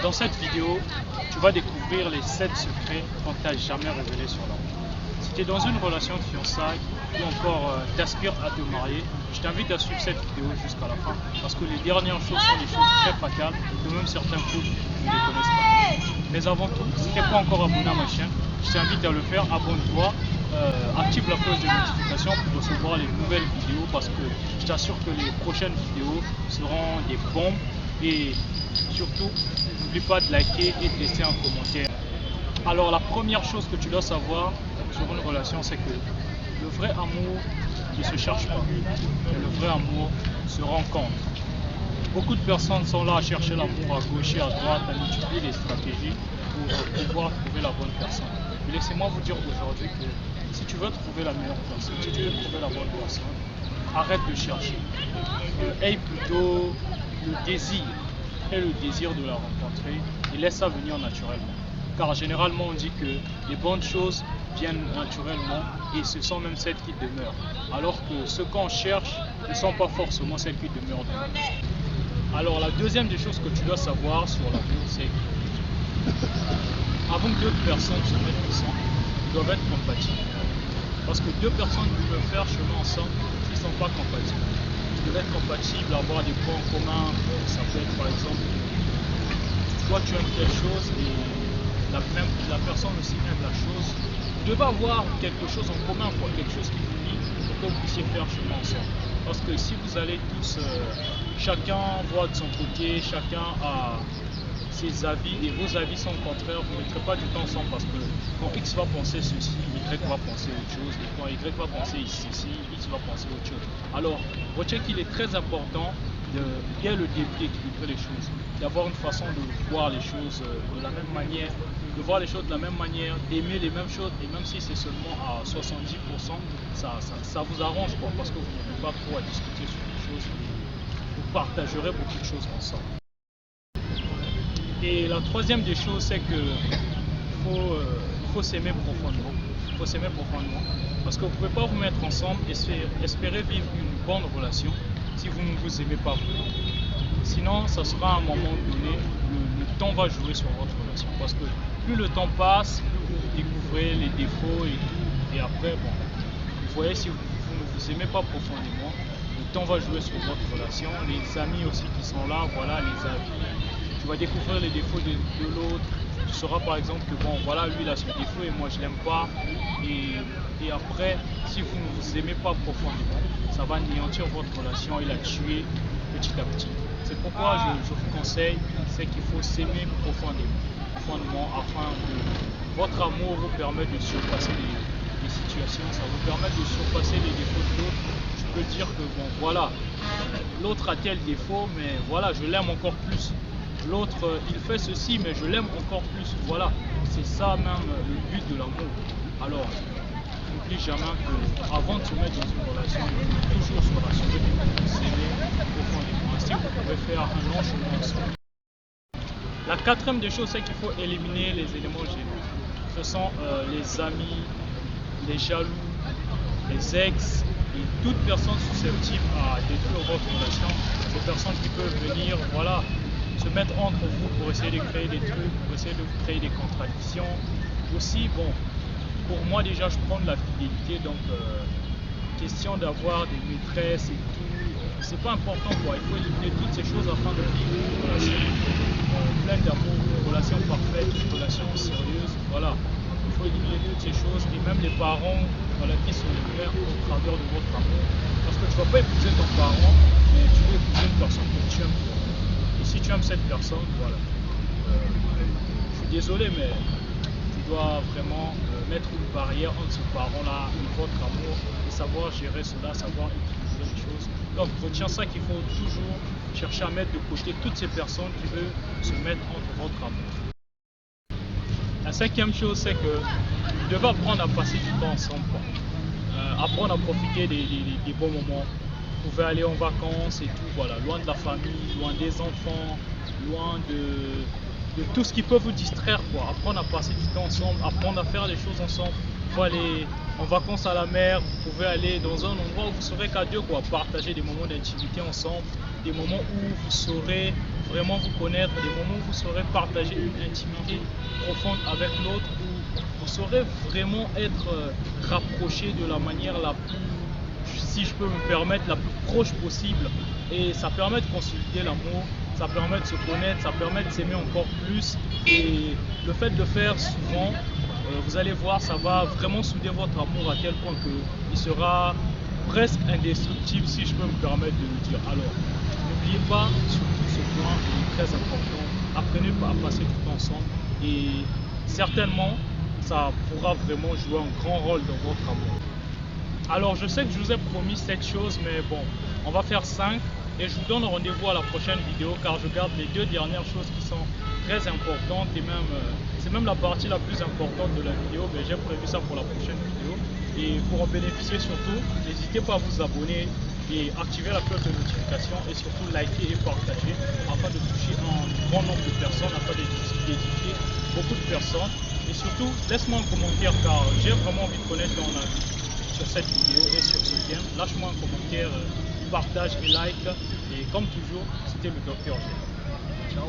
Dans cette vidéo, tu vas découvrir les 7 secrets qu'on t'a jamais révélés sur l'amour. Si tu es dans une relation de fiançailles ou encore t'aspires à te marier, je t'invite à suivre cette vidéo jusqu'à la fin parce que les dernières choses sont des choses très fatales que même certains couples ne connaissent pas. Mais avant tout, si tu n'es pas encore abonné à ma chaîne, je t'invite à le faire, abonne-toi, active la cloche de notification pour recevoir les nouvelles vidéos parce que je t'assure que les prochaines vidéos seront des bombes. Et surtout, n'oublie pas de liker et de laisser un commentaire. Alors la première chose que tu dois savoir sur une relation, c'est que le vrai amour ne se cherche pas, mais le vrai amour se rencontre. Beaucoup de personnes sont là à chercher l'amour à gauche et à droite, à multiplier les stratégies pour pouvoir trouver la bonne personne. Mais laissez-moi vous dire aujourd'hui que si tu veux trouver la meilleure personne, si tu veux trouver la bonne personne, arrête de chercher. Aie plutôt le désir et le désir de la rencontrer et laisse ça venir naturellement. Car généralement on dit que les bonnes choses viennent naturellement et ce sont même celles qui demeurent. Alors que ce qu'on cherche ne sont pas forcément celles qui demeurent dans nous. Alors la deuxième des choses que tu dois savoir sur l'amour, c'est avant que deux personnes se mettent ensemble, ils doivent être compatibles. Parce que deux personnes qui peuvent faire chemin ensemble qui ne sont pas compatibles. Ils doivent être compatibles, avoir des points en commun. Ça peut être par exemple, toi tu aimes quelque chose et la personne aussi aime la chose. Vous devez avoir quelque chose en commun, quelque chose qui vous lie pour que vous puissiez faire chemin ensemble. Parce que si vous allez tous, chacun voit de son côté, chacun a ses avis et vos avis sont contraires, vous ne mettrez pas du temps ensemble parce que quand X va penser ceci, Y va penser autre chose, et quand Y va penser ceci, X va penser autre chose. Alors, retiens qu'il est très important de bien le début d'équilibrer les choses, d'avoir une façon de voir les choses de la même manière, de voir les choses de la même manière, d'aimer les mêmes choses, et même si c'est seulement à 70%, ça vous arrange quoi, parce que vous n'avez pas trop à discuter sur les choses, vous partagerez beaucoup de choses ensemble. Et la troisième des choses, c'est qu'il faut s'aimer profondément. Il faut s'aimer profondément. Parce que vous ne pouvez pas vous mettre ensemble et espérer vivre une bonne relation si vous ne vous aimez pas vous. Sinon, ça sera à un moment donné, le temps va jouer sur votre relation. Parce que plus le temps passe, plus vous découvrez les défauts et tout. Et après, bon, vous voyez, si vous ne vous aimez pas profondément, le temps va jouer sur votre relation. Les amis aussi qui sont là, voilà, les avis. Tu vas découvrir les défauts de l'autre. Tu sauras par exemple que bon voilà, lui il a ce défaut et moi je l'aime pas. Et après, si vous ne vous aimez pas profondément, ça va anéantir votre relation et la tuer petit à petit. C'est pourquoi je vous conseille, c'est qu'il faut s'aimer profondément afin que votre amour vous permette de surpasser les situations, ça vous permet de surpasser les défauts de l'autre. Je peux dire que bon voilà, l'autre a tel défaut, mais voilà, je l'aime encore plus. L'autre, il fait ceci, mais je l'aime encore plus. Voilà, c'est ça même le but de l'amour. Alors, n'oublie jamais qu'avant de se mettre dans une relation, il faut toujours se rassurer que vous s'aimez profondément. Ainsi, vous pouvez faire un long chemin ensemble. La quatrième des choses, c'est qu'il faut éliminer les éléments gênants. Ce sont les amis, les jaloux, les ex, et toute personne susceptible à détruire votre relation. Des personnes qui peuvent venir, voilà, se mettre entre vous pour essayer de créer des trucs, pour essayer de créer des contradictions. Aussi, bon, pour moi déjà je prends de la fidélité, donc question d'avoir des maîtresses et tout, c'est pas important quoi. Il faut éliminer toutes ces choses afin de vivre une relation pleine d'amour, une relation parfaite, une relation sérieuse, voilà. Il faut éliminer toutes ces choses et même les parents voilà, qui sont ouverts au travers de votre amour. Parce que tu ne vas pas épouser ton parent, mais tu veux épouser une personne que tu aimes. Et si tu aimes cette personne, voilà. Je suis désolé, mais tu dois vraiment mettre une barrière entre ce parent-là et votre amour et savoir gérer cela, savoir équilibrer les choses. Donc, retiens ça qu'il faut toujours chercher à mettre de côté toutes ces personnes qui veulent se mettre entre votre amour. La cinquième chose, c'est que vous devez apprendre à passer du temps ensemble. Apprendre à profiter des bons moments. Vous pouvez aller en vacances et tout, voilà, loin de la famille, loin des enfants, loin de tout ce qui peut vous distraire, quoi. Apprendre à passer du temps ensemble, apprendre à faire des choses ensemble. Vous pouvez aller en vacances à la mer, vous pouvez aller dans un endroit où vous serez qu'à deux, quoi. Partager des moments d'intimité ensemble, des moments où vous saurez vraiment vous connaître, des moments où vous saurez partager une intimité profonde avec l'autre, où vous saurez vraiment être rapproché de la manière la plus, si je peux me permettre, la plus proche possible. Et ça permet de consolider l'amour, ça permet de se connaître, ça permet de s'aimer encore plus. Et le fait de le faire souvent, vous allez voir, ça va vraiment souder votre amour à tel point qu'il sera presque indestructible, si je peux me permettre de le dire. Alors, n'oubliez pas, surtout ce point est très important, apprenez à passer du temps ensemble et certainement, ça pourra vraiment jouer un grand rôle dans votre amour. Alors, je sais que je vous ai promis 7 choses, mais bon, on va faire 5 et je vous donne rendez-vous à la prochaine vidéo car je garde les 2 dernières choses qui sont très importantes et même c'est même la partie la plus importante de la vidéo, mais j'ai prévu ça pour la prochaine vidéo. Et pour en bénéficier surtout, n'hésitez pas à vous abonner et activer la cloche de notification et surtout liker et partager afin de toucher un grand nombre de personnes, afin d'édifier beaucoup de personnes. Et surtout, laisse-moi un commentaire car j'ai vraiment envie de connaître ton avis sur cette vidéo et sur ce thème. Lâche-moi un commentaire, partage et like. Et comme toujours, c'était le Dr G. Ciao.